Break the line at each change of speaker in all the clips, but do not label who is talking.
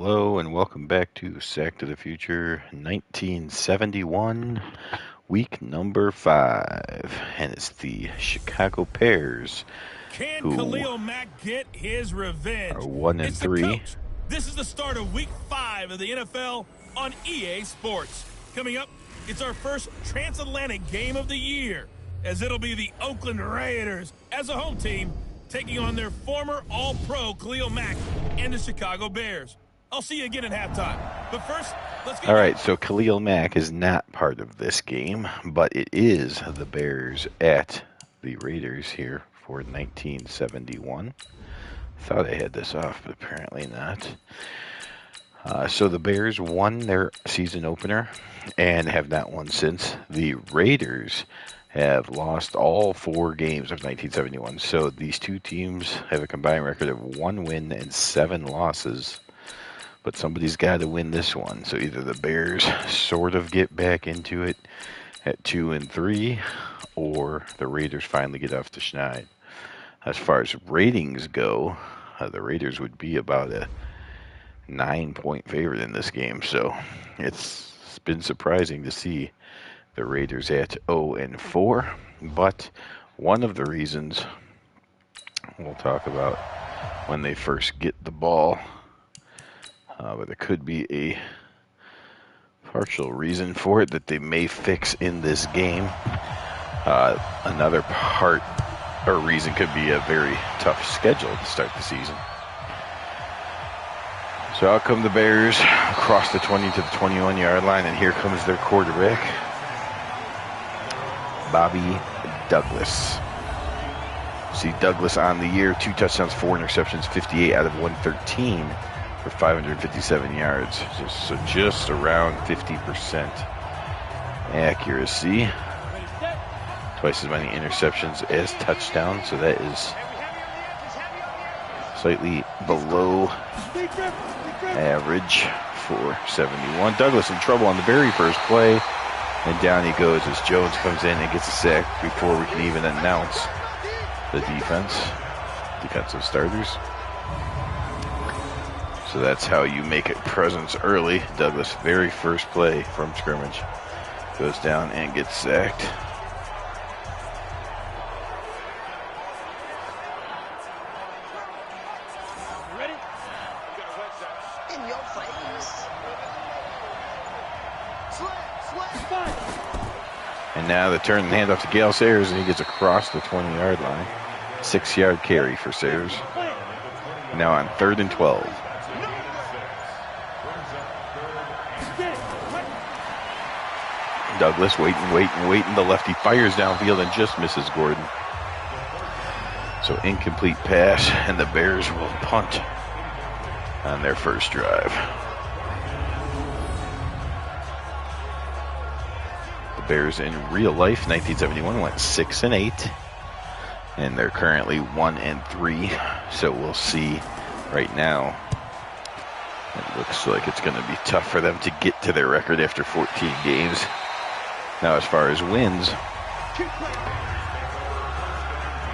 Hello and welcome back to Sack to the Future 1971, week number 5. And it's the Chicago Bears
Can
who
Khalil Mack get his
are
revenge?
1 and
It's the
3.
coach. This is the start of week 5 of the NFL on EA Sports. Coming up, it's our first transatlantic game of the year, as it'll be the Oakland Raiders as a home team taking on their former All-Pro Khalil Mack and the Chicago Bears. I'll see you again at halftime. But first, let's get
Alright, so Khalil Mack is not part of this game, but it is the Bears at the Raiders here for 1971. Thought I had this off, but apparently not. So the Bears won their season opener and have not won since. The Raiders have lost all 4 games of 1971. So these two teams have a combined record of 1 win and 7 losses. But somebody's got to win this one. So either the Bears sort of get back into it at 2 and 3, or the Raiders finally get off the schneid. As far as ratings go, the Raiders would be about a 9-point favorite in this game. So it's been surprising to see the Raiders at 0 and 4. But one of the reasons we'll talk about when they first get the ball. But there could be a partial reason for it that they may fix in this game. Another part or reason could be a very tough schedule to start the season. So out come the Bears across the 20 to the 21-yard line, and here comes their quarterback, Bobby Douglas. See Douglas on the year, 2 touchdowns, 4 interceptions, 58 out of 113. For 557 yards, so just around 50% accuracy. Twice as many interceptions as touchdowns, so that is slightly below average for 71. Douglas in trouble on the very first play, and down he goes as Jones comes in and gets a sack before we can even announce the defensive starters. So that's how you make a presence early. Douglas, very first play from scrimmage, goes down and gets sacked.
Ready? In your face.
And now the turn and handoff to Gale Sayers, and he gets across the 20-yard line. 6-yard carry for Sayers. Now on 3rd and 12. Douglas waiting. The lefty fires downfield and just misses Gordon. So incomplete pass, and the Bears will punt on their first drive. The Bears in real life, 1971, went 6 and 8, and they're currently 1 and 3. So we'll see right now. It looks like it's going to be tough for them to get to their record after 14 games. Now, as far as wins,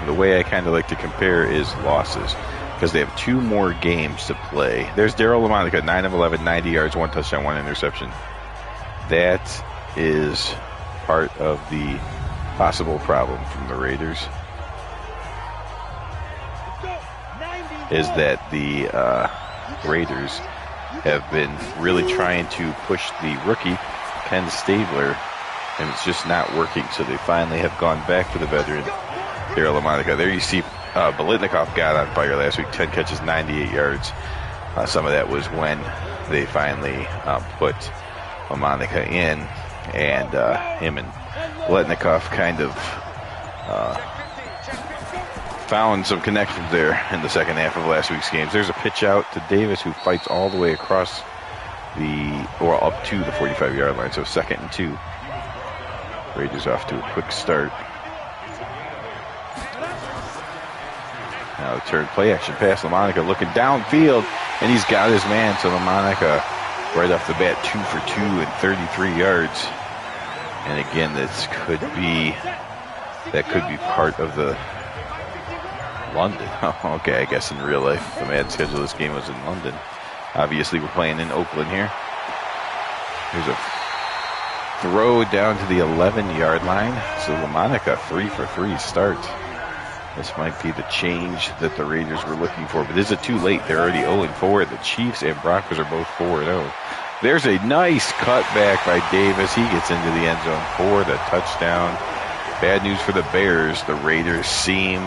the way I kind of like to compare is losses, because they have 2 more games to play. There's Darryl LaMonica, 9 of 11, 90 yards, 1 touchdown, 1 interception. That is part of the possible problem from the Raiders, is that the Raiders have been really trying to push the rookie, Ken Stabler, and it's just not working. So they finally have gone back to the veteran, Darryl LaMonica. There you see Bolitnikoff got on fire last week, 10 catches, 98 yards. Some of that was when they finally put LaMonica in, and him and Bolitnikoff kind of found some connections there in the second half of last week's games. There's a pitch out to Davis, who fights all the way across up to the 45-yard line. So 2nd and 2. Raiders off to a quick start. Now the turn, play action pass. LaMonica looking downfield, and he's got his man. So LaMonica right off the bat, 2 for 2 and 33 yards. And again, that could be part of the London. Oh, okay, I guess in real life, the Madden schedule, this game was in London. Obviously, we're playing in Oakland here. Here's a throw down to the 11-yard line. So LaMonica 3 for 3 start. This might be the change that the Raiders were looking for, but is it too late? They're already 0-4. The Chiefs and Broncos are both 4-0. There's a nice cutback by Davis. He gets into the end zone for the touchdown. Bad news for the Bears. The Raiders seem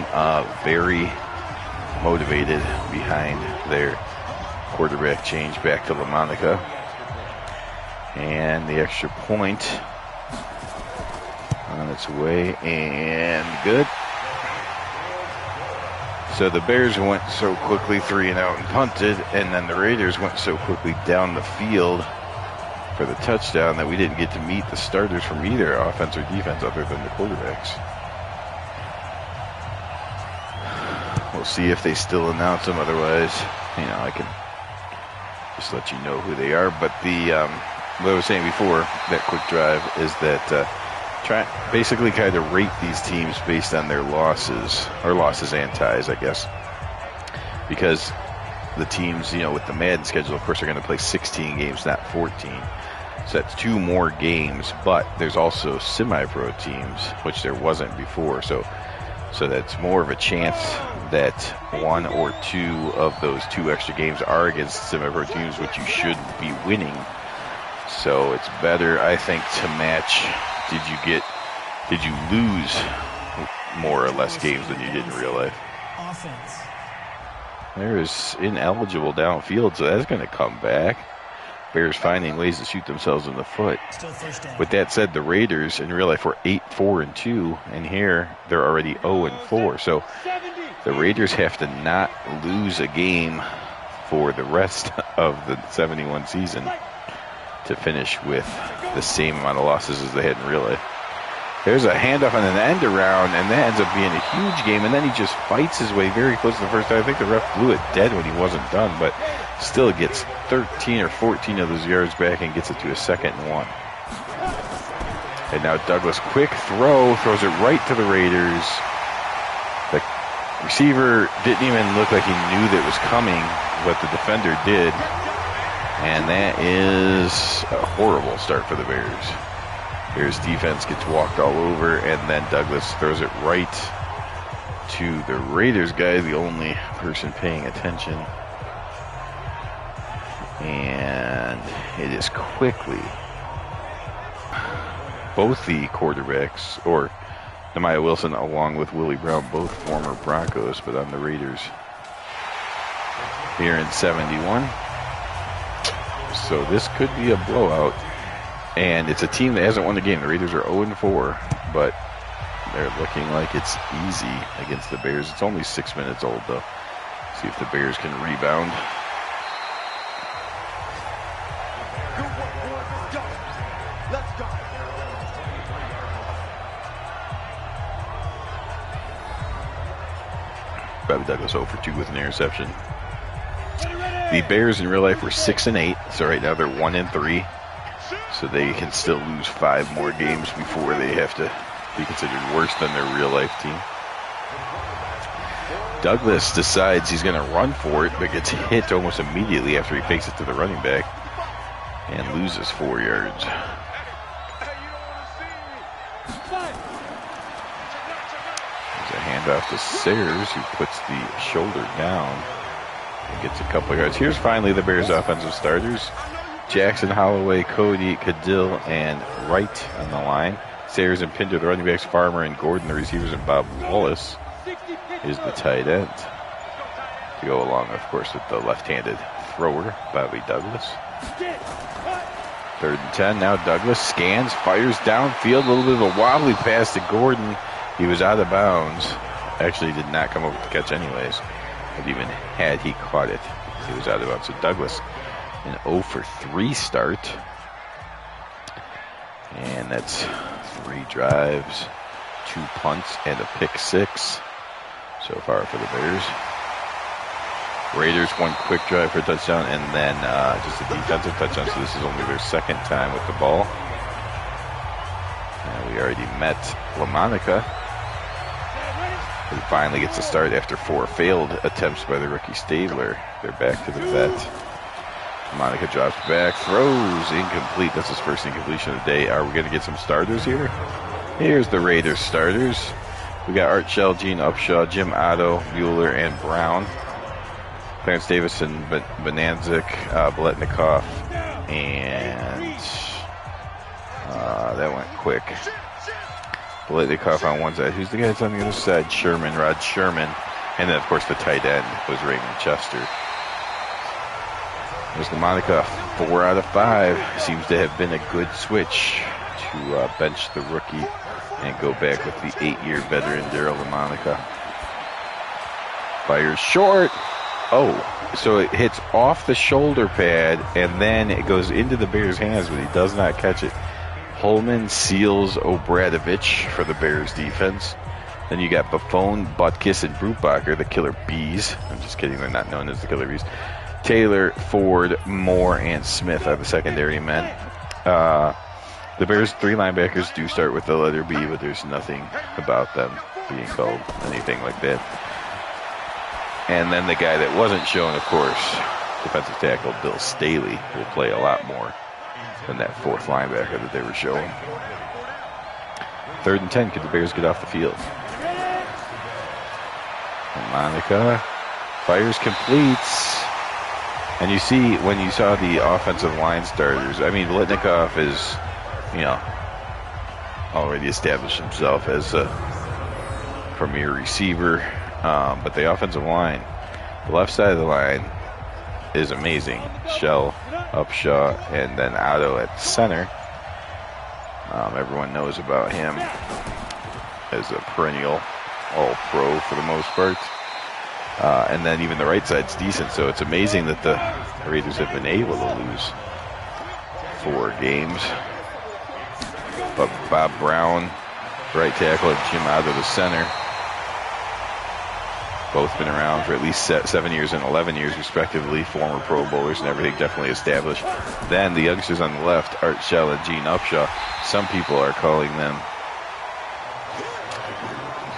very motivated behind their quarterback change back to LaMonica. And the extra point on its way, and good. So the Bears went so quickly 3 and out and punted, and then the Raiders went so quickly down the field for the touchdown that we didn't get to meet the starters from either offense or defense other than the quarterbacks. We'll see if they still announce them. Otherwise, I can just let you know who they are. But what I was saying before, that quick drive, is that basically kind of rate these teams based on their losses, or losses and ties, I guess. Because the teams, with the Madden schedule, of course, are going to play 16 games, not 14. So that's 2 more games, but there's also semi-pro teams, which there wasn't before. So that's more of a chance that 1 or 2 of those 2 extra games are against semi-pro teams, which you should be winning. So it's better, I think, to match. Did you lose more or less games than you did in real life?
Offense.
There is ineligible downfield, so that's going to come back. Bears finding ways to shoot themselves in the foot. With that said, the Raiders in real life were 8-4-2, and here they're already 0-4. So the Raiders have to not lose a game for the rest of the 71 season to finish with the same amount of losses as they had in real life. There's a handoff on an end around, and that ends up being a huge game, and then he just fights his way very close to the first time. I think the ref blew it dead when he wasn't done, but still gets 13 or 14 of those yards back and gets it to a 2nd and 1. And now Douglas, quick throw, throws it right to the Raiders. The receiver didn't even look like he knew that it was coming, but the defender did. And that is a horrible start for the Bears. Bears defense gets walked all over, and then Douglas throws it right to the Raiders guy, the only person paying attention. And it is quickly both the quarterbacks, or Nehemiah Wilson along with Willie Brown, both former Broncos, but on the Raiders here in 71. So this could be a blowout. And it's a team that hasn't won the game. The Raiders are 0-4, but they're looking like it's easy against the Bears. It's only 6 minutes old, though. See if the Bears can rebound.
Let's go.
Bobby Douglas 0 for 2 with an interception. The Bears in real life were 6-8, so right now they're 1-3. So they can still lose 5 more games before they have to be considered worse than their real life team. Douglas decides he's going to run for it, but gets hit almost immediately after he fakes it to the running back and loses 4 yards. There's a handoff to Sayers, who puts the shoulder down and gets a couple yards. Here's finally the Bears' offensive starters. Jackson, Holloway, Cody, Cadill, and Wright on the line. Sayers and Pinder, the running backs. Farmer and Gordon, the receivers, and Bob Wallace is the tight end. To go along, of course, with the left-handed thrower, Bobby Douglas. 3rd and 10. Now Douglas scans, fires downfield. A little bit of a wobbly pass to Gordon. He was out of bounds. Actually, did not come up with the catch anyways. But even had he caught it, he was out of bounds. So Douglas, an 0 for 3 start. And that's 3 drives, 2 punts, and a pick 6 so far for the Bears. Raiders 1 quick drive for a touchdown, and then just a defensive touchdown. So this is only their 2nd time with the ball. And we already met LaMonica, who finally gets a start after 4 failed attempts by the rookie Stabler. They're back to the vet. Monica drops back, throws, incomplete. That's his first incompletion of the day. Are we going to get some starters here? Here's the Raiders starters. We got Art Shell, Gene Upshaw, Jim Otto, Mueller, and Brown. Clarence Davison, Bonanzik, Biletnikoff, and that went quick. Biletnikoff on one side. Who's the guy that's on the other side? Rod Sherman. And then, of course, the tight end was Raymond Chester. There's the Monica 4 out of 5. Seems to have been a good switch to bench the rookie and go back with the 8-year veteran Daryl LaMonica. Fires short. Oh, so it hits off the shoulder pad and then it goes into the Bears' hands, but he does not catch it. Holman seals Obradovich for the Bears defense. Then you got Buffon, Butkus, and Brutbacher, the Killer Bees. I'm just kidding, they're not known as the Killer Bees. Taylor, Ford, Moore, and Smith are the secondary men. The Bears' 3 linebackers do start with the letter B, but there's nothing about them being called anything like that. And then the guy that wasn't shown, of course, defensive tackle Bill Staley, will play a lot more than that 4th linebacker that they were showing. 3rd and 10, could the Bears get off the field? And Monica fires, completes. And you see, when you saw the offensive line starters, I mean, Biletnikoff is, already established himself as a premier receiver. But the offensive line, the left side of the line is amazing. Shell, Upshaw, and then Otto at center. Everyone knows about him as a perennial all-pro for the most part. And then even the right side's decent, so it's amazing that the Raiders have been able to lose 4 games. But Bob Brown, right tackle, and Jim Otto, the center, both been around for at least 7 years and 11 years, respectively, former Pro Bowlers and everything, definitely established. Then the youngsters on the left, Art Shell and Gene Upshaw. Some people are calling them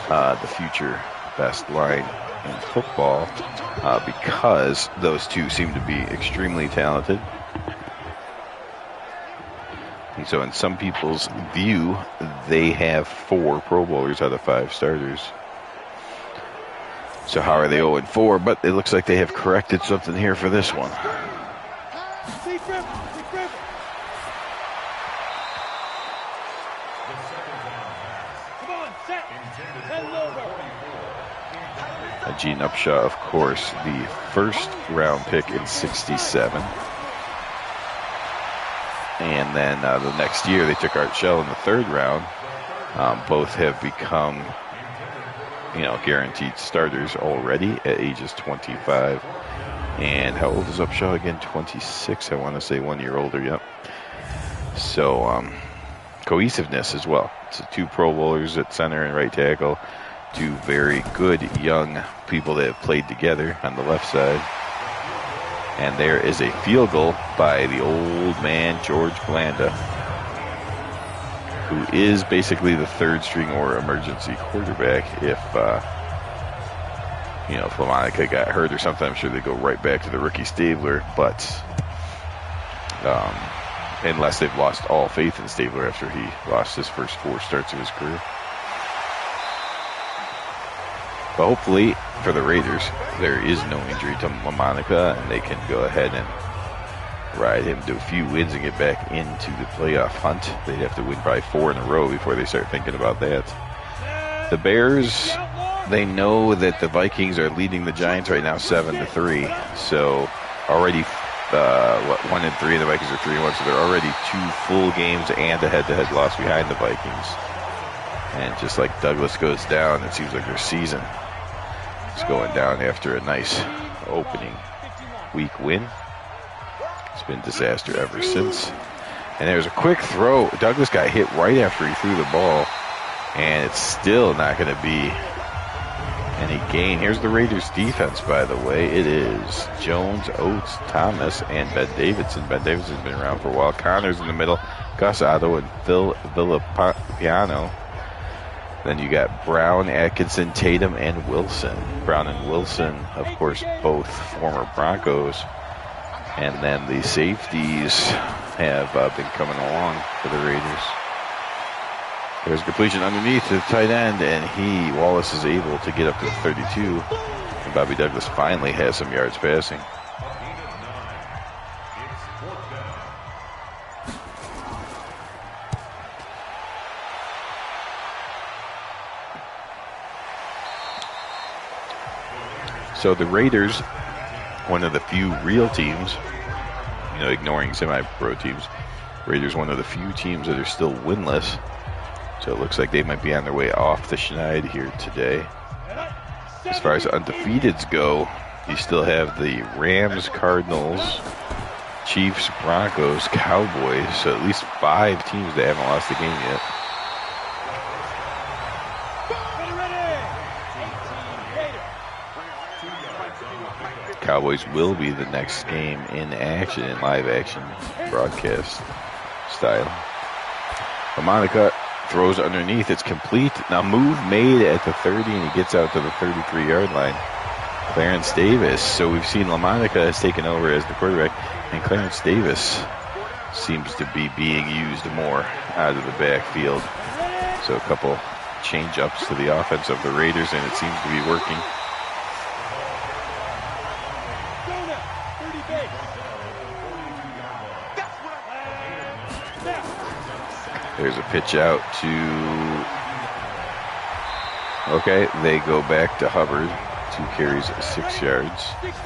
the future best line in football because those two seem to be extremely talented. And so in some people's view, they have 4 Pro Bowlers out of 5 starters. So how are they 0-4? But it looks like they have corrected something here for this one. Gene Upshaw, of course, the 1st round pick in '67. And then the next year they took Art Shell in the 3rd round. Both have become, guaranteed starters already at ages 25. And how old is Upshaw again? 26, I want to say, 1 year older, yep. So, cohesiveness as well. It's 2 Pro Bowlers at center and right tackle. 2 very good young people that have played together on the left side. And there is a field goal by the old man, George Blanda, who is basically the 3rd string or emergency quarterback. If LaMonica got hurt or something, I'm sure they go right back to the rookie Stabler. But unless they've lost all faith in Stabler after he lost his first 4 starts of his career. But hopefully for the Raiders, there is no injury to LaMonica, and they can go ahead and ride him to a few wins and get back into the playoff hunt. They'd have to win probably 4 in a row before they start thinking about that. The Bears, they know that the Vikings are leading the Giants right now 7-3. So already 1-3, and the Vikings are 3-1. So they're already 2 full games and a head-to-head loss behind the Vikings. And just like Douglas goes down, it seems like their season is going down after a nice opening week win. It's been disaster ever since. And there's a quick throw. Douglas got hit right after he threw the ball, and it's still not going to be any gain. Here's the Raiders defense, by the way. It is Jones, Oates, Thomas, and Ben Davidson. Ben Davidson's been around for a while. Connors in the middle, Gus Otto, and Phil Villapiano. Then you got Brown, Atkinson, Tatum, and Wilson. Brown and Wilson, of course, both former Broncos. And then the safeties have been coming along for the Raiders. There's a completion underneath to the tight end, and Wallace is able to get up to the 32. And Bobby Douglas finally has some yards passing. So the Raiders, one of the few real teams, ignoring semi-pro teams, Raiders one of the few teams that are still winless. So it looks like they might be on their way off the schneid here today. As far as undefeateds go, you still have the Rams, Cardinals, Chiefs, Broncos, Cowboys. So at least 5 teams that haven't lost a game yet. Cowboys will be the next game in action, in live action broadcast style. LaMonica throws underneath. It's complete. Now move made at the 30, and he gets out to the 33-yard line. Clarence Davis. So we've seen LaMonica has taken over as the quarterback, and Clarence Davis seems to be being used more out of the backfield. So a couple change-ups to the offense of the Raiders, and it seems to be working. There's a pitch out to... Okay, they go back to Hubbard. 2 carries, 6 yards. There's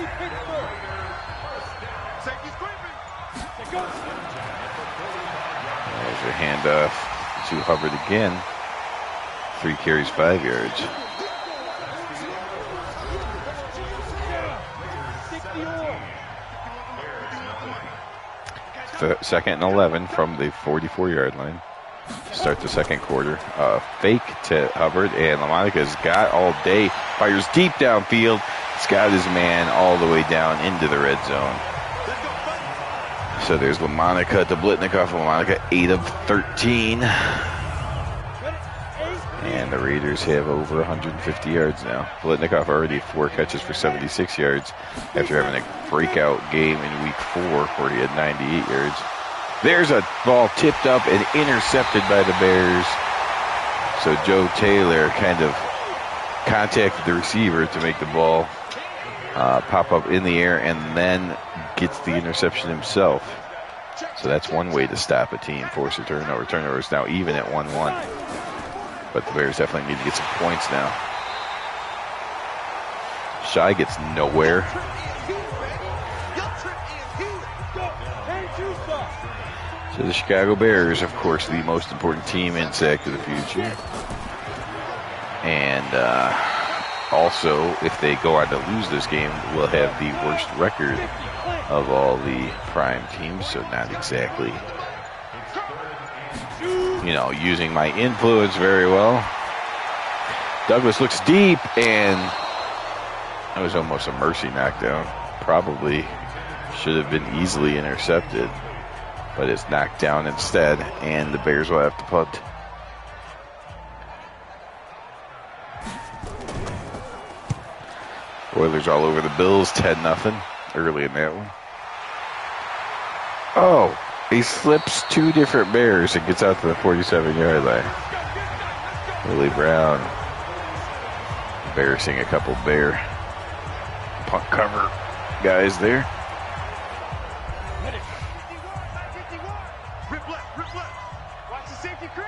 a handoff to Hubbard again. 3 carries, 5 yards. Second and 11 from the 44-yard line. Start the second quarter. Fake to Hubbard, and LaMonica's got all day. Fires deep downfield. He's got his man all the way down into the red zone. So there's LaMonica to Blitnikoff. LaMonica 8 of 13. And the Raiders have over 150 yards now. Blitnikoff already 4 catches for 76 yards after having a breakout game in week 4 where he had 98 yards. There's a ball tipped up and intercepted by the Bears. So Joe Taylor kind of contacted the receiver to make the ball pop up in the air, and then gets the interception himself. So that's one way to stop a team, force a turnover. Turnover is now even at 1-1. But the Bears definitely need to get some points now. Shy gets nowhere. So the Chicago Bears, of course, the most important team in Sack of the Future. And also, if they go on to lose this game, will have the worst record of all the prime teams. So not exactly, using my influence very well. Douglas looks deep, and that was almost a mercy knockdown. Probably should have been easily intercepted, but it's knocked down instead, and the Bears will have to punt. Oilers all over the Bills, 10-0 early in that one. Oh, he slips 2 different Bears and gets out to the 47-yard line. Willie Brown embarrassing a couple Bear punt cover guys there.
Watch the safety creep.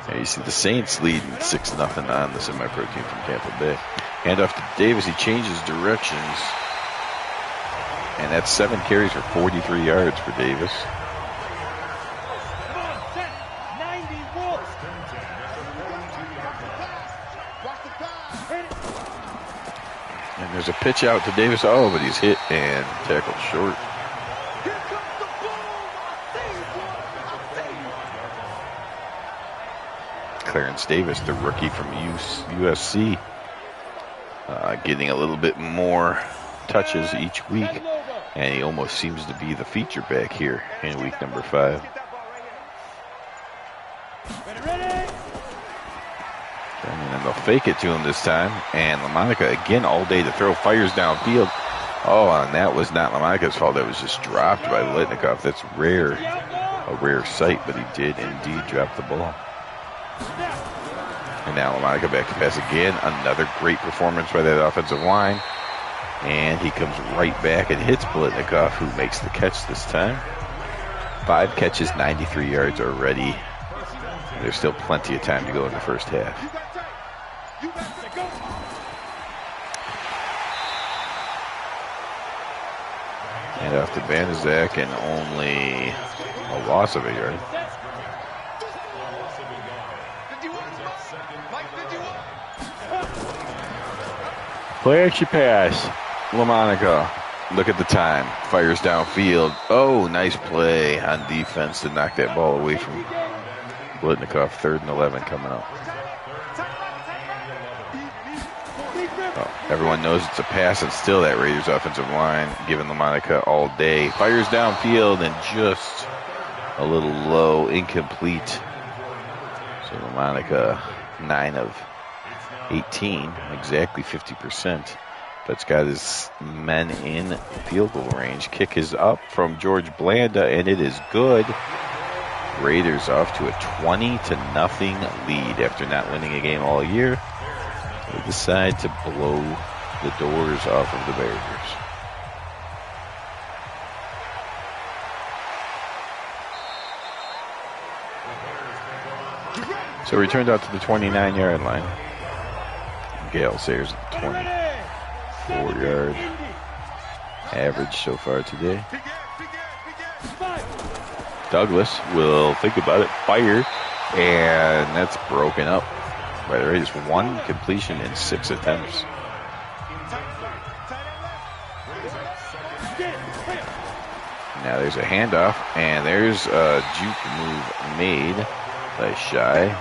And you see the Saints leading 6-0 on the semi-pro team from Tampa Bay. Handoff to Davis. He changes directions. And that's 7 carries for 43 yards for Davis. And there's a pitch out to Davis. Oh, but he's hit and tackled short. Clarence Davis, the rookie from USC, getting a little bit more touches each week. And he almost seems to be the feature back here in week number 5. And then they'll fake it to him this time. And LaMonica again all day to throw, fires downfield. Oh, and that was not LaMonica's fault. That was just dropped by Biletnikoff. That's rare, a rare sight, but he did indeed drop the ball. And now LaMonica back to pass again. Another great performance by that offensive line. And he comes right back and hits Biletnikoff, who makes the catch this time. 5 catches, 93 yards already. And there's still plenty of time to go in the first half. And off to Banaszak, and only a loss of a yard. Play action pass. LaMonica, look at the time. Fires downfield. Oh, nice play on defense to knock that ball away from Biletnikoff. 3rd and 11 coming up. Oh, everyone knows it's a pass, and still that Raiders offensive line giving LaMonica all day. Fires downfield and just a little low, incomplete. So LaMonica 9 of 18, exactly 50%. But's got his men in field goal range. Kick is up from George Blanda, and it is good. Raiders off to a 20-0 lead after not winning a game all year. They decide to blow the doors off of the Bears. So we turned out to the 29-yard line. Gale Sayers at the 24-yard average so far today. Douglas will think about it, fire, and that's broken up by the Raiders. 1 completion in 6 attempts. Now there's a handoff, and there's a juke move made by Shy.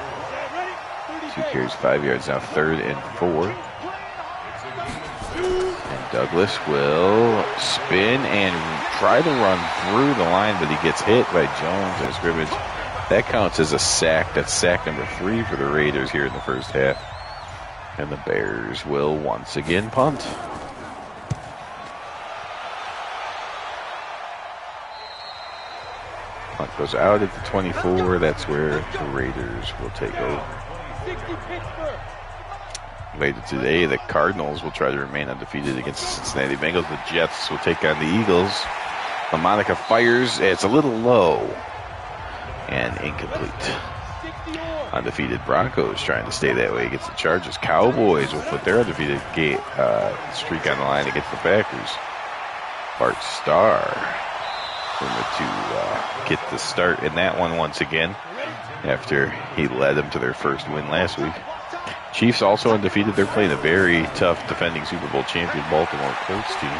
2 carries, 5 yards, now 3rd and 4. And Douglas will spin and try to run through the line, but he gets hit by Jones in scrimmage. That counts as a sack. That's sack number 3 for the Raiders here in the first half. And the Bears will once again punt. Punt goes out at the 24. That's where the Raiders will take over. Later today, the Cardinals will try to remain undefeated against the Cincinnati Bengals. The Jets will take on the Eagles. LaMonica fires. It's a little low and incomplete. Undefeated Broncos trying to stay that way against the Chargers. Cowboys will put their undefeated streak on the line against the Packers. Bart Starr to get the start in that one once again after he led them to their first win last week. Chiefs also undefeated. They're playing a very tough defending Super Bowl champion Baltimore Colts team.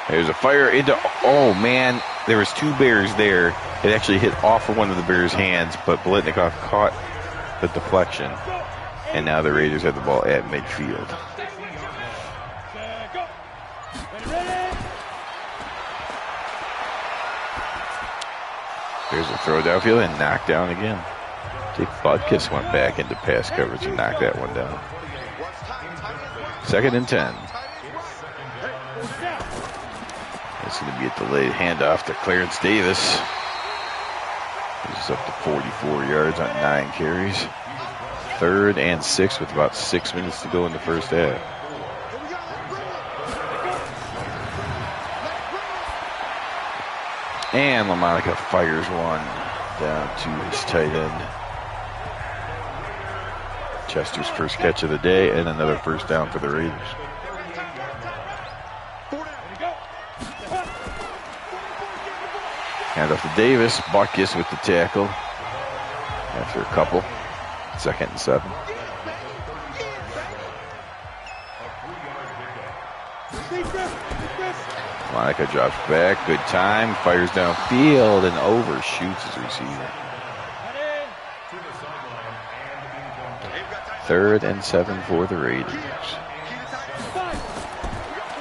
There's a fire into, oh man, there was 2 Bears there. It actually hit off of one of the Bears' hands, but Biletnikoff caught the deflection. And now the Raiders have the ball at midfield. There's a throw downfield and knocked down again. Jake Butkus went back into pass coverage and knocked that one down. 2nd and 10. It's going to be a delayed handoff to Clarence Davis. He's up to 44 yards on 9 carries. 3rd and 6 with about 6 minutes to go in the first half. And LaMonica fires one down to his tight end. Chester's first catch of the day and another first down for the Raiders. Hand off to Davis. Butkus with the tackle after a couple. 2nd and 7. LaMonica drops back. Good time. Fires downfield and overshoots his receiver. 3rd and 7 for the Raiders.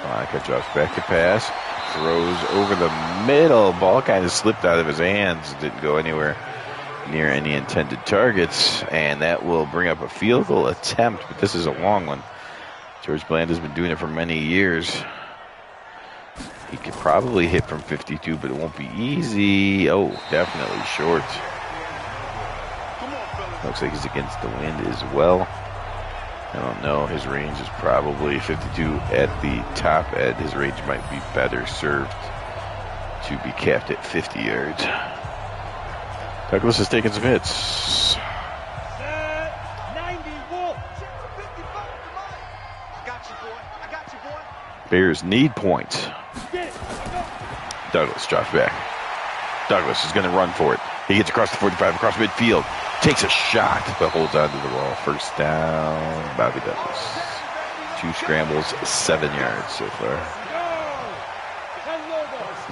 LaMonica drops back to pass. throws over the middle. Ball kind of slipped out of his hands. Didn't go anywhere near any intended targets. And that will bring up a field goal attempt. But this is a long one. George Bland has been doing it for many years. He could probably hit from 52, but it won't be easy. Oh, definitely short. Looks like he's against the wind as well. I don't know. His range is probably 52 at the top end. His range might be better served to be capped at 50 yards. Douglas is taking some hits.
90, Wolf. I got you, boy. I got you, boy.
Bears need points. Douglas drops back. Douglas is going to run for it. He gets across the 45, across midfield. Takes a shot, but holds on to the ball. First down, Bobby Douglas. 2 scrambles, 7 yards so far.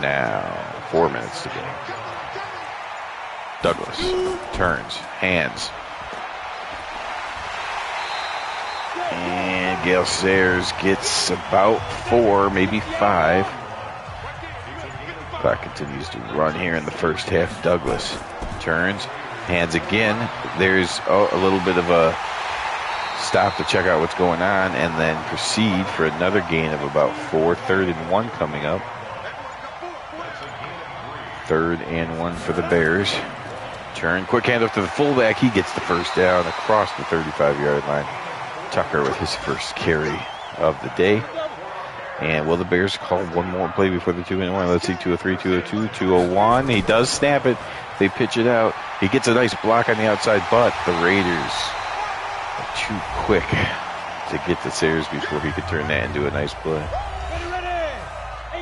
Now, 4 minutes to go. Douglas turns, hands. And Gale Sayers gets about 4, maybe 5. Clock continues to run here in the first half. Douglas turns, hands again. There's a little bit of a stop to check out what's going on, and then proceed for another gain of about 4. 3rd and 1 coming up. 3rd and 1 for the Bears. Turn, quick handoff to the fullback. He gets the first down across the 35-yard line. Tucker with his first carry of the day. And will the Bears call one more play before the 2-1? Let's see, 203, 202, 201. He does snap it. They pitch it out. He gets a nice block on the outside, but the Raiders are too quick to get to Sayers before he could turn that into a nice play.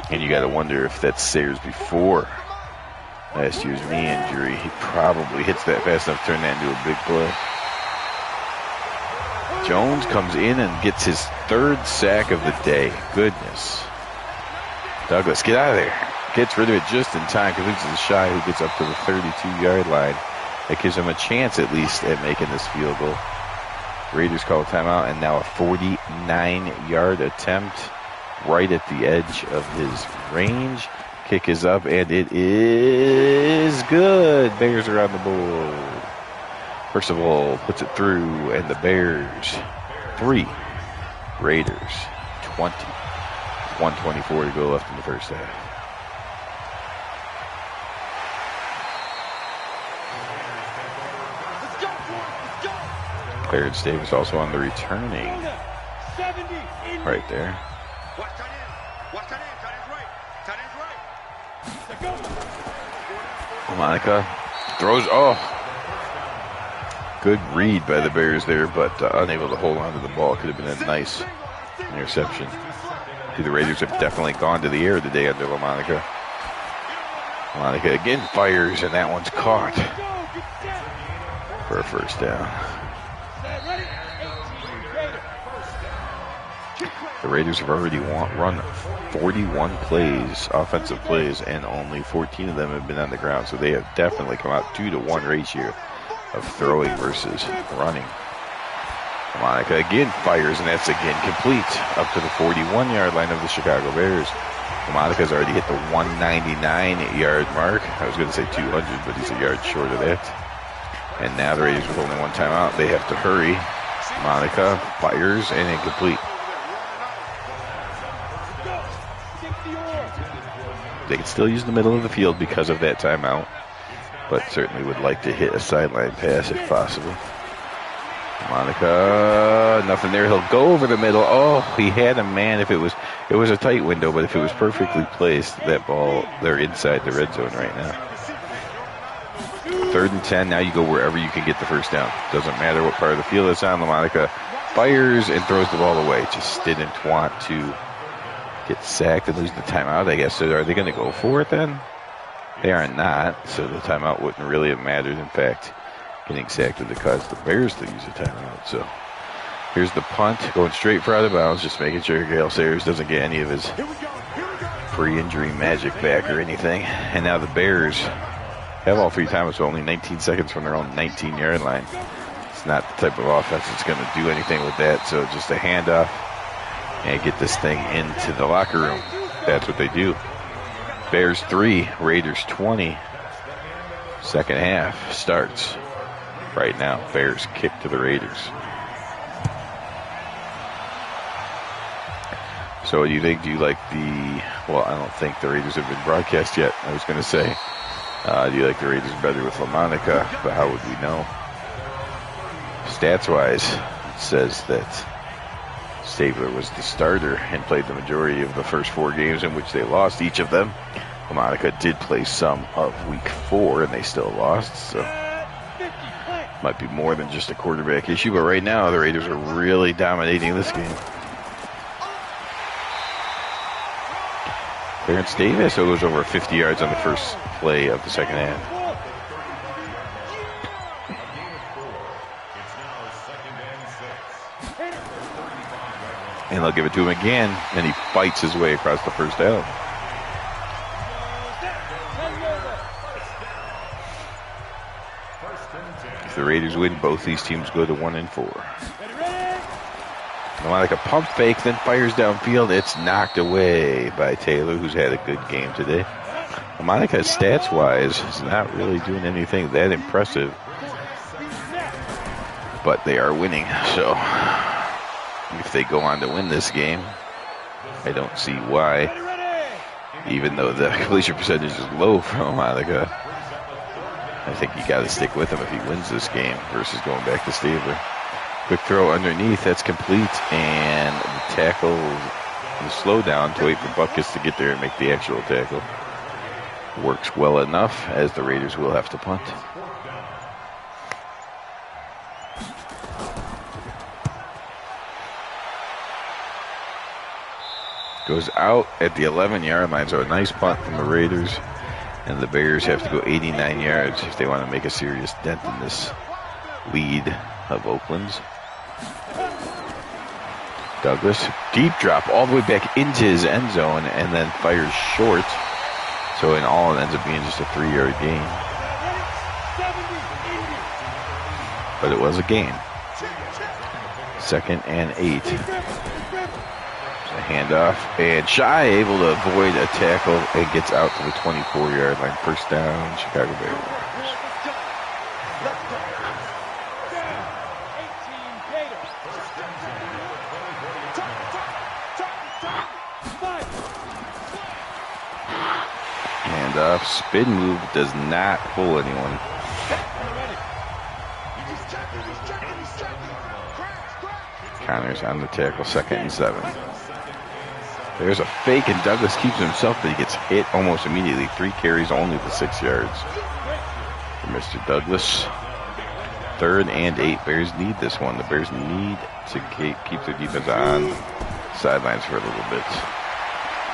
And you got to wonder if that's Sayers before last year's knee injury. He probably hits that fast enough to turn that into a big play. Jones comes in and gets his 3rd sack of the day. Goodness. Douglas, get out of there. Gets rid of it just in time. Completes the shot. Who gets up to the 32-yard line. That gives him a chance at least at making this field goal. Raiders call a timeout, and now a 49-yard attempt right at the edge of his range. Kick is up, and it is good. Bears are on the board. First of all, puts it through, and the Bears 3, Raiders 20. 1:24 to go left in the first half. Clarence Davis also on the returning. Right there. Monica throws. Oh. Good read by the Bears there, but unable to hold on to the ball. Could have been a nice interception. The Raiders have definitely gone to the air today under LaMonica. LaMonica again fires, and that one's caught for a first down. The Raiders have already run 41 plays, offensive plays, and only 14 of them have been on the ground. So they have definitely come out 2-to-1 ratio of throwing versus running. Monica again fires, and that's again complete up to the 41-yard line of the Chicago Bears. Monica's already hit the 199-yard mark. I was going to say 200, but he's a yard short of that. And now the Raiders with only one timeout. They have to hurry. Monica fires and incomplete. They can still use the middle of the field because of that timeout, but certainly would like to hit a sideline pass if possible. Monica, nothing there. He'll go over the middle. Oh, he had a man. If it was a tight window, but if it was perfectly placed, that ball, they're inside the red zone right now. 3rd and 10. Now you go wherever you can get the first down. Doesn't matter what part of the field it's on. LaMonica fires and throws the ball away. Just didn't want to get sacked and lose the timeout, I guess. So are they going to go for it then? They are not, so the timeout wouldn't really have mattered. In fact, getting sacked would have caused the Bears to use a timeout. So here's the punt, going straight for out of bounds, just making sure Gale Sayers doesn't get any of his pre-injury magic back or anything. And now the Bears have all 3 timeouts, so only 19 seconds from their own 19-yard line. It's not the type of offense that's going to do anything with that, so just a handoff and get this thing into the locker room. That's what they do. Bears 3, Raiders 20. Second half starts right now. Bears kick to the Raiders. So what do you think? Do you like the... Well, I don't think the Raiders have been broadcast yet. I was going to say, do you like the Raiders better with LaMonica? But how would we know? Stats-wise, it says that Stabler was the starter and played the majority of the first 4 games in which they lost each of them. LaMonica did play some of week 4 and they still lost, so might be more than just a quarterback issue. But right now, the Raiders are really dominating this game. Clarence Davis goes over 50 yards on the first play of the second half. And they'll give it to him again, and he fights his way across the first down. If the Raiders win, both these teams go to 1-4. Like a pump fake, then fires downfield. It's knocked away by Taylor, who's had a good game today. Monica, stats-wise, is not really doing anything that impressive. But they are winning, so if they go on to win this game, I don't see why. Even though the completion percentage is low for Monica, I think you got to stick with him if he wins this game versus going back to Stabler. Quick throw underneath, that's complete, and the tackle, the slowdown to wait for Butkus to get there and make the actual tackle. Works well enough, as the Raiders will have to punt. Goes out at the 11-yard line, so a nice punt from the Raiders, and the Bears have to go 89 yards if they want to make a serious dent in this lead of Oakland's. Douglas, deep drop all the way back into his end zone and then fires short. So in all, it ends up being just a 3-yard gain. But it was a gain. 2nd and 8. A handoff, and Shy able to avoid a tackle and gets out to the 24-yard line. First down, Chicago Bears. Handoff, spin move, does not pull anyone. Connors on the tackle, 2nd and 7. There's a fake, and Douglas keeps it himself, but he gets hit almost immediately. 3 carries, only the 6 yards for Mr. Douglas. 3rd and 8. Bears need this one. The Bears need to keep their defense on sidelines for a little bit.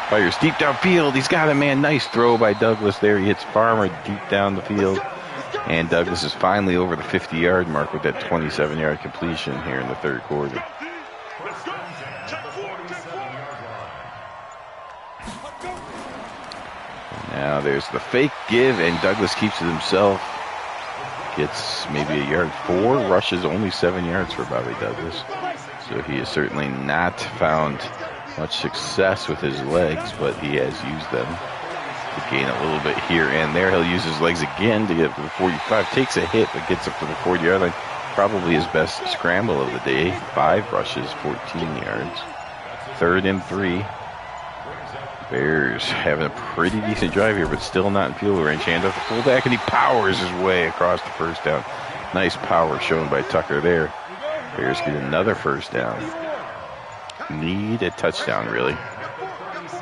Fires deep downfield. He's got a man. Nice throw by Douglas there. He hits Farmer deep down the field. And Douglas is finally over the 50-yard mark with that 27-yard completion here in the 3rd quarter. Now there's the fake give, and Douglas keeps it himself. Gets maybe a yard 4, rushes only 7 yards for Bobby Douglas. So he has certainly not found much success with his legs, but he has used them to gain a little bit here and there. He'll use his legs again to get up to the 45. Takes a hit, but gets up to the 40-yard line. Probably his best scramble of the day. 5 rushes, 14 yards. 3rd and 3. Bears having a pretty decent drive here, but still not in field range. Hand off the fullback, and he powers his way across the first down. Nice power shown by Tucker there. Bears get another first down. Need a touchdown, really.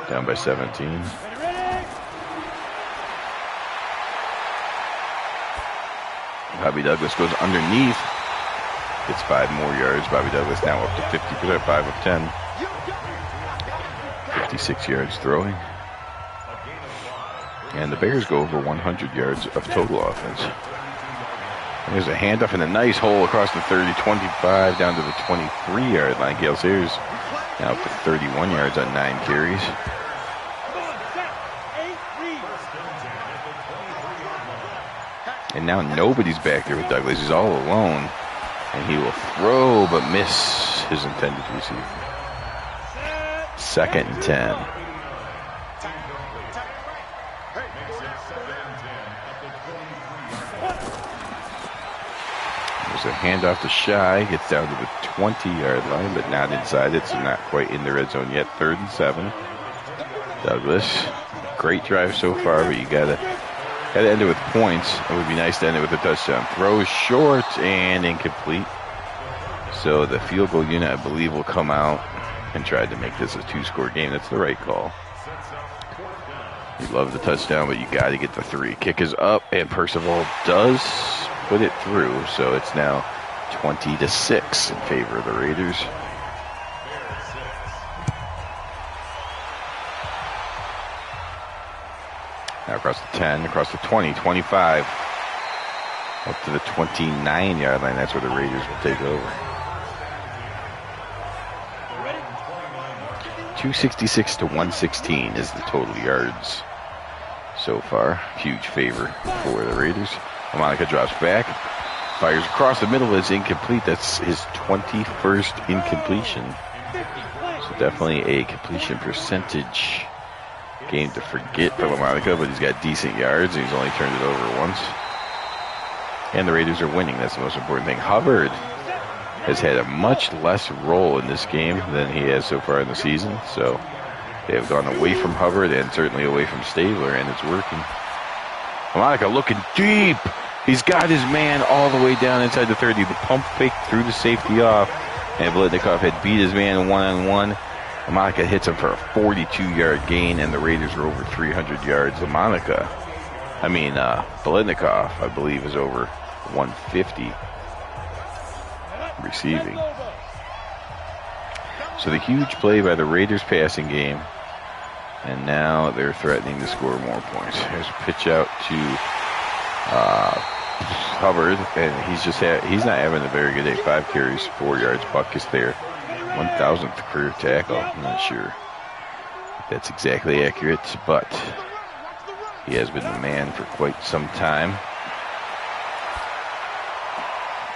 Down by 17. Bobby Douglas goes underneath. Gets 5 more yards. Bobby Douglas now up to 50%, 5 of 10. 56 yards throwing. And the Bears go over 100 yards of total offense. There's a handoff and a nice hole across the 30, 25 down to the 23-yard line. Gale Sayers now up to 31 yards on 9 carries. And now nobody's back there with Douglas. He's all alone. And he will throw but miss his intended receiver. 2nd and 10. a handoff to Shy. Gets down to the 20-yard line, but not inside it, so not quite in the red zone yet. 3rd and 7. Douglas, great drive so far, but you gotta end it with points. It would be nice to end it with a touchdown. Throws short and incomplete. So the field goal unit, I believe, will come out and try to make this a 2-score game. That's the right call. You love the touchdown, but you got to get the 3. Kick is up, and Percival does put it through. So it's now 20-6 in favor of the Raiders. Now across the 10, across the 20, 25, up to the 29-yard line. That's where the Raiders will take over. 266 to 116 is the total yards so far. Huge favor for the Raiders. Lamonica drops back, fires across the middle. Is incomplete. That's his 21st incompletion. So definitely a completion percentage game to forget for Lamonica, but he's got decent yards, and he's only turned it over once. And the Raiders are winning. That's the most important thing. Hubbard has had a much less role in this game than he has so far in the season, so they have gone away from Hubbard and certainly away from Stabler, and it's working. Lamonica looking deep. He's got his man all the way down inside the 30. The pump fake threw the safety off, and Blitnikoff had beat his man one-on-one. Lamonica hits him for a 42-yard gain, and the Raiders are over 300 yards. Blitnikoff, I believe, is over 150 receiving. So the huge play by the Raiders passing game, and now they're threatening to score more points. Here's a pitch out to Hubbard, and he's not having a very good day. 5 carries, 4 yards. Buck is there. 1,000th career tackle. I'm not sure if that's exactly accurate, but he has been the man for quite some time.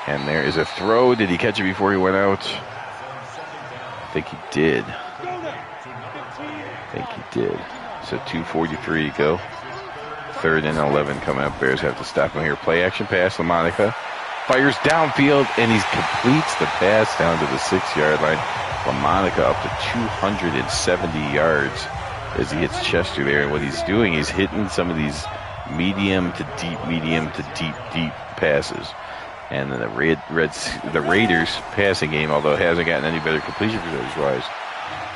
And there is a throw. Did he catch it before he went out? I think he did. So 2:43 to go. 3rd and 11 coming up. Bears have to stop him here. Play action pass. Lamonica fires downfield, and he completes the pass down to the 6-yard line. Lamonica up to 270 yards as he hits Chester there. And what he's doing, he's hitting some of these medium to deep passes. And then the Raiders passing game, although it hasn't gotten any better completion percentage-wise,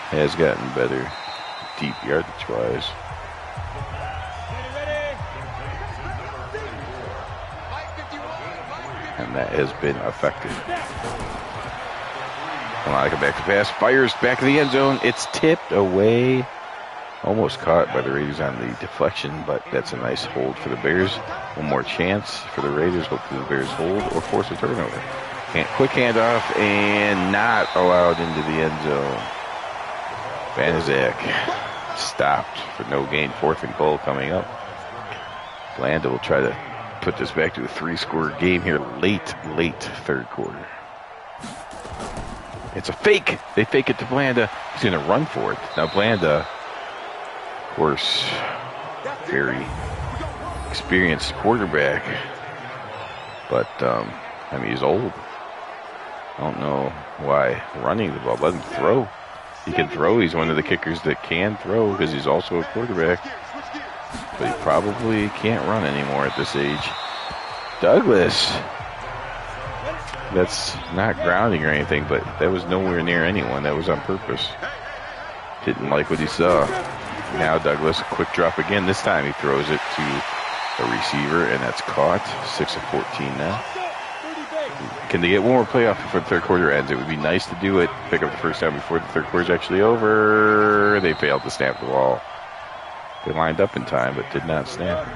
has gotten better deep yardage-wise. And that has been effective. Lamonica back to pass, fires back to the end zone. It's tipped away. Almost caught by the Raiders on the deflection, but that's a nice hold for the Bears. One more chance for the Raiders. Hopefully the Bears hold or force a turnover. Quick handoff and not allowed into the end zone. Banaszak stopped for no gain. 4th and goal coming up. Blanda will try to put this back to a 3-score game here late 3rd quarter. It's a fake. They fake it to Blanda. He's going to run for it. Now Blanda, of course, very experienced quarterback, but he's old. I don't know why running the ball. Let him throw. He can throw. He's one of the kickers that can throw because he's also a quarterback, but he probably can't run anymore at this age. Douglas. That's not grounding or anything, but that was nowhere near anyone. That was on purpose. Didn't like what he saw. Now Douglas, a quick drop again. This time he throws it to a receiver, and that's caught. 6 of 14 now. Can they get one more playoff before the 3rd quarter ends? It would be nice to do it. Pick up the first down before the 3rd quarter is actually over. They failed to snap the ball. They lined up in time, but did not snap.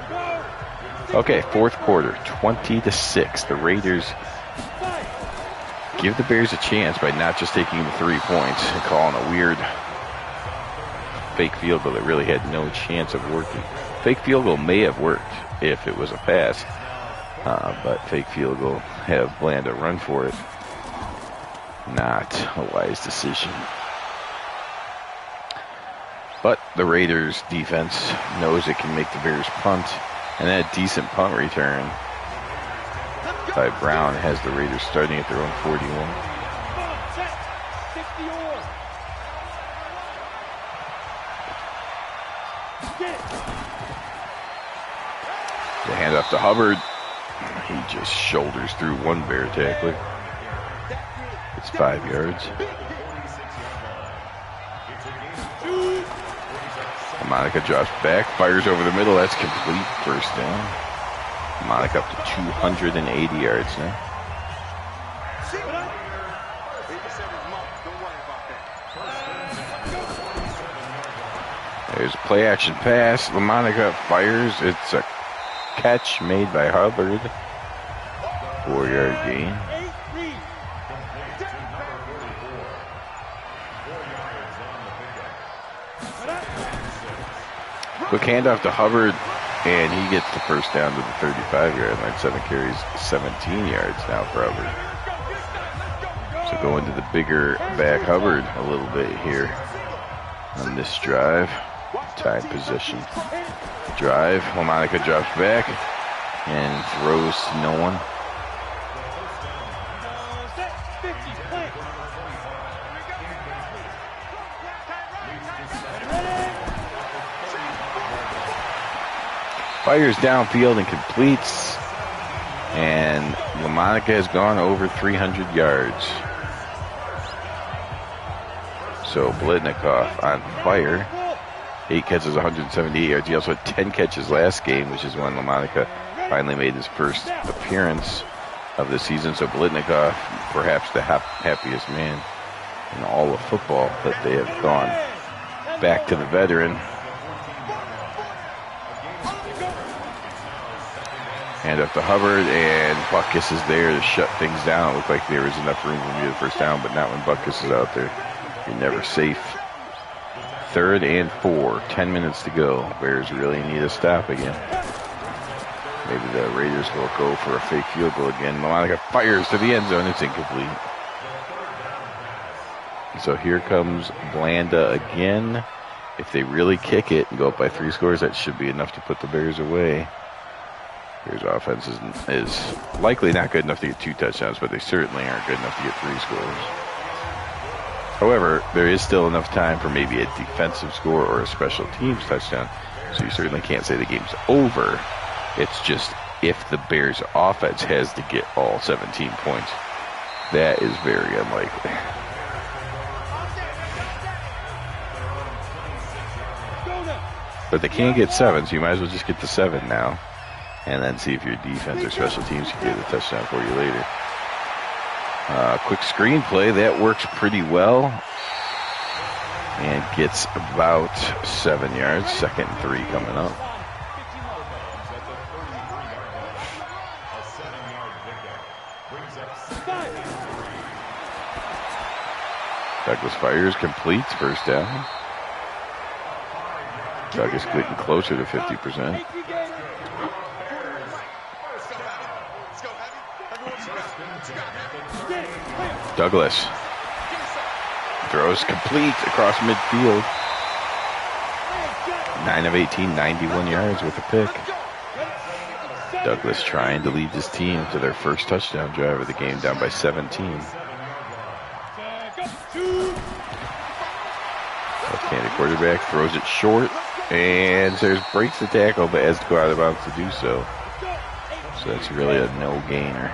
Okay, 4th quarter, 20-6. The Raiders give the Bears a chance by not just taking the 3 points and calling a weird fake field goal that really had no chance of working. Fake field goal may have worked if it was a pass, but fake field goal, have Blanda run for it. Not a wise decision. But the Raiders defense knows it can make the Bears punt, and that decent punt return Ty Brown has the Raiders starting at their own 41. The handoff to Hubbard. He just shoulders through one Bear tackler. It's 5 yards. Monica drops back, fires over the middle. That's complete. First down. Monica up to 280 yards now. There's a play action pass. LaMonica fires. It's a catch made by Hubbard. 4-yard gain. Quick handoff to Hubbard, and he gets the first down to the 35-yard line. 7 carries, 17 yards now for Hubbard. So going to the bigger back Hubbard a little bit here on this drive. Time possession drive. LaMonica drops back and throws to no one. Fires downfield and completes. And LaMonica has gone over 300 yards. So Blitnikoff on fire. 8 catches, 178 yards. He also had 10 catches last game, which is when LaMonica finally made his first appearance of the season. So Blitnikoff, perhaps the happiest man in all of football, that they have gone back to the veteran. Hand up to Hubbard, and Butkus is there to shut things down. It looked like there was enough room for me to the first down, but not when Butkus is out there. You're never safe. 3rd and 4, 10 minutes to go. Bears really need a stop again. Maybe the Raiders will go for a fake field goal again. LaMonica fires to the end zone. It's incomplete. So here comes Blanda again. If they really kick it and go up by 3 scores, that should be enough to put the Bears away. Bears offense is likely not good enough to get 2 touchdowns, but they certainly aren't good enough to get 3 scores. However, there is still enough time for maybe a defensive score or a special teams touchdown, so you certainly can't say the game's over. It's just if the Bears offense has to get all 17 points, that is very unlikely. But they can't get 7, so you might as well just get the 7 now, and then see if your defense or special teams can get a touchdown for you later. Quick screen play, that works pretty well. And gets about 7 yards. 2nd and 3 coming up. Douglas fires, completes, first down. Douglas getting closer to 50%. Douglas throws complete across midfield. 9 of 18, 91 yards with a pick. Douglas trying to lead his team to their first touchdown drive of the game, down by 17. Left-handed quarterback throws it short, and Sayers breaks the tackle, but has to go out of bounds to do so. So that's really a no-gainer.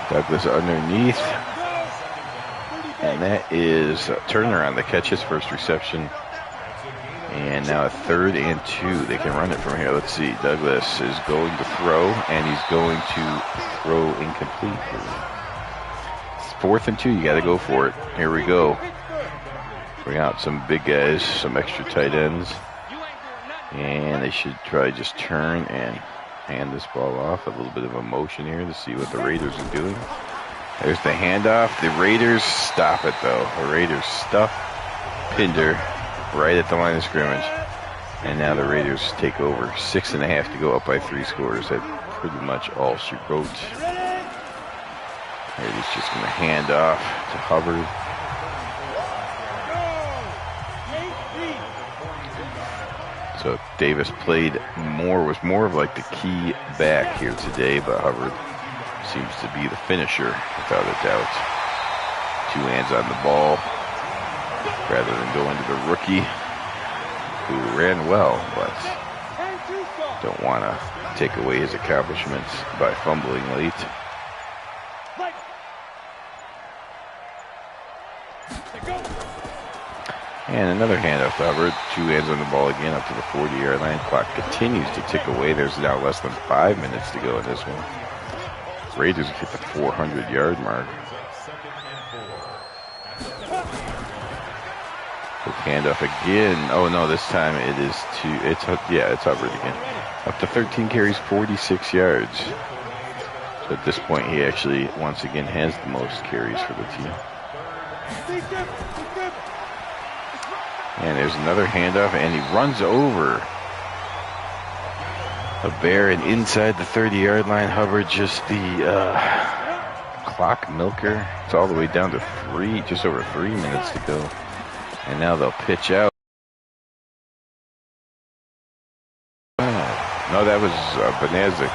Douglas underneath, and that is Turner on the catch, his first reception. And now a 3rd and 2. They can run it from here. Let's see. Douglas is going to throw, and he's going to throw incomplete. It's 4th and 2. You got to go for it. Here we go. Bring out some big guys, some extra tight ends, and they should try just turn and hand this ball off. A little bit of a motion here to see what the Raiders are doing. There's the handoff. The Raiders stop it, though. The Raiders stuff Pinder right at the line of scrimmage. And now the Raiders take over. 6.5 to go, up by 3 scores. That's pretty much all she wrote. Raiders just going to hand off to Hubbard. So Davis was more of like the key back here today, but Hubbard seems to be the finisher without a doubt. 2 hands on the ball rather than going to the rookie who ran well, but don't want to take away his accomplishments by fumbling late. And another handoff to Hubbard. 2 hands on the ball again up to the 40-yard line. Clock continues to tick away. There's now less than 5 minutes to go in this one. Raiders have hit the 400-yard mark. Quick handoff again. Oh no, this time it's Hubbard again. Up to 13 carries, 46 yards. So at this point, he actually once again has the most carries for the team. And there's another handoff, and he runs over a Bear, and inside the 30-yard line, Hubbard just the clock milker. It's all the way down to just over 3 minutes to go. And now they'll pitch out. Oh, no, that was Banachek.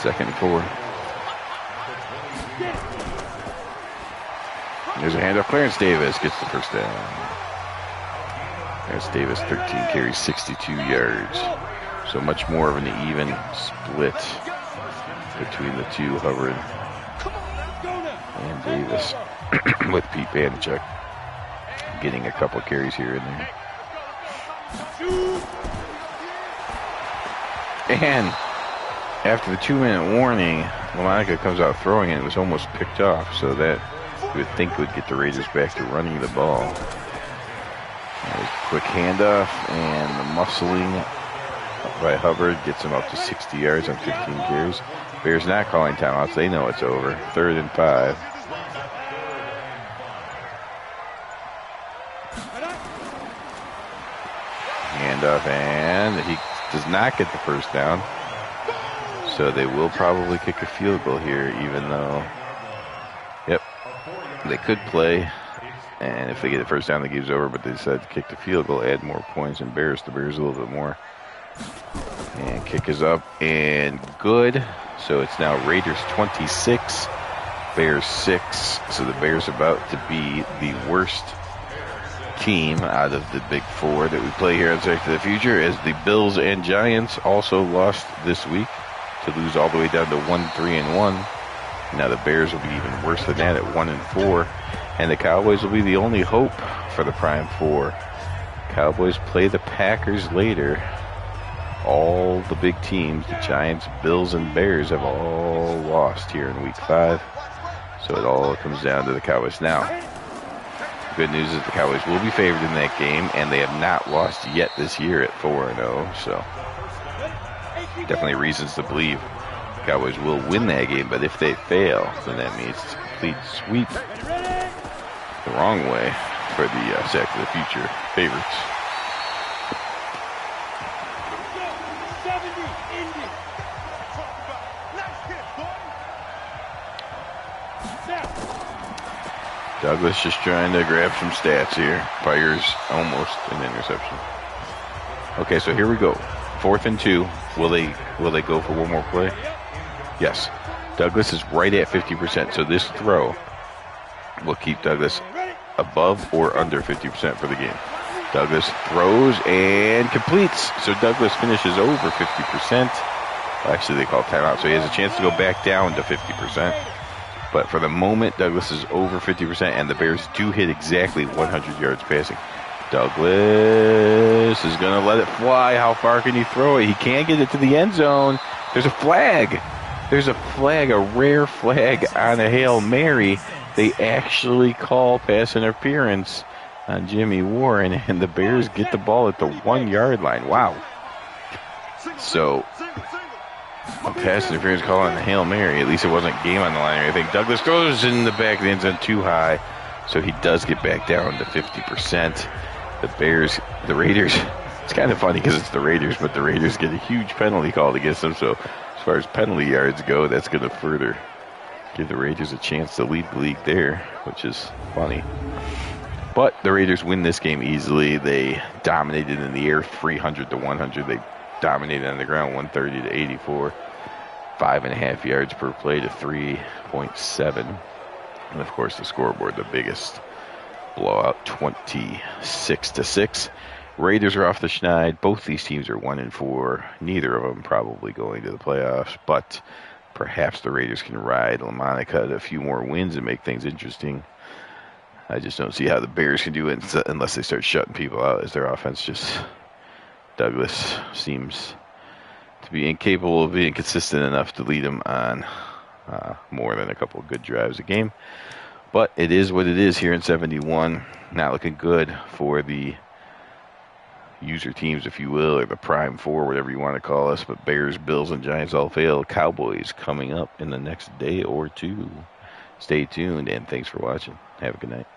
2nd and 4. There's a handoff. Clarence Davis gets the first down. Clarence Davis, 13 carries, 62 yards. So much more of an even split between the two, Hubbard and Davis, with Pete Banachek getting a couple carries here and there. And after the 2-minute warning, LaMonica comes out throwing, and it was almost picked off, so that you would think would get the Raiders back to running the ball. There's a quick handoff, and the muscling by Hubbard gets him up to 60 yards on 15 carries. Bears not calling timeouts. They know it's over. 3rd and 5. Handoff, and he does not get the first down. So they will probably kick a field goal here, even though, they could play. And if they get the first down, the game's over, but they decide to kick the field goal, add more points, embarrass the Bears a little bit more. And kick is up and good. So it's now Raiders 26, Bears 6. So the Bears about to be the worst team out of the big 4 that we play here on Select to the Future, as the Bills and Giants also lost this week to lose all the way down to 1-3-1. Now the Bears will be even worse than that at 1-4, and the Cowboys will be the only hope for the Prime 4. Cowboys play the Packers later. All the big teams, the Giants, Bills, and Bears, have all lost here in Week 5. So it all comes down to the Cowboys. Now, the good news is the Cowboys will be favored in that game, and they have not lost yet this year at 4-0. So definitely reasons to believe the Cowboys will win that game. But if they fail, then that means it's a complete sweep the wrong way for the Sack of the Future favorites. Douglas just trying to grab some stats here. Fires almost an interception. Okay, so here we go. 4th and 2. Will they go for one more play? Yes. Douglas is right at 50%, so this throw will keep Douglas above or under 50% for the game. Douglas throws and completes. So Douglas finishes over 50%. Well, actually, they call timeout, so he has a chance to go back down to 50%. But for the moment, Douglas is over 50%, and the Bears do hit exactly 100 yards passing. Douglas is going to let it fly. How far can he throw it? He can't get it to the end zone. There's a flag. There's a flag, a rare flag on a Hail Mary. They actually call pass interference on Jimmy Warren, and the Bears get the ball at the 1-yard line. Wow. So, a pass interference call on the Hail Mary. At least it wasn't game on the line or anything. Douglas goes in the back of the end zone too high, so he does get back down to 50%. The Raiders, it's kind of funny because it's the Raiders, but the Raiders get a huge penalty called against them. So as far as penalty yards go, that's going to further Give the Raiders a chance to lead the league there, which is funny. But the Raiders win this game easily. They dominated in the air 300 to 100. They dominated on the ground 130 to 84. 5.5 yards per play to 3.7. And of course the scoreboard, the biggest blowout, 26 to 6. Raiders are off the schneid. Both these teams are 1-4. Neither of them probably going to the playoffs, but perhaps the Raiders can ride LaMonica to a few more wins and make things interesting. I just don't see how the Bears can do it unless they start shutting people out, as their offense just, Douglas seems to be incapable of being consistent enough to lead them on more than a couple of good drives a game. But it is what it is here in 71. Not looking good for the user teams, if you will, or the prime four, whatever you want to call us. But Bears, Bills, and Giants all failed. Cowboys coming up in the next day or two. Stay tuned, and thanks for watching. Have a good night.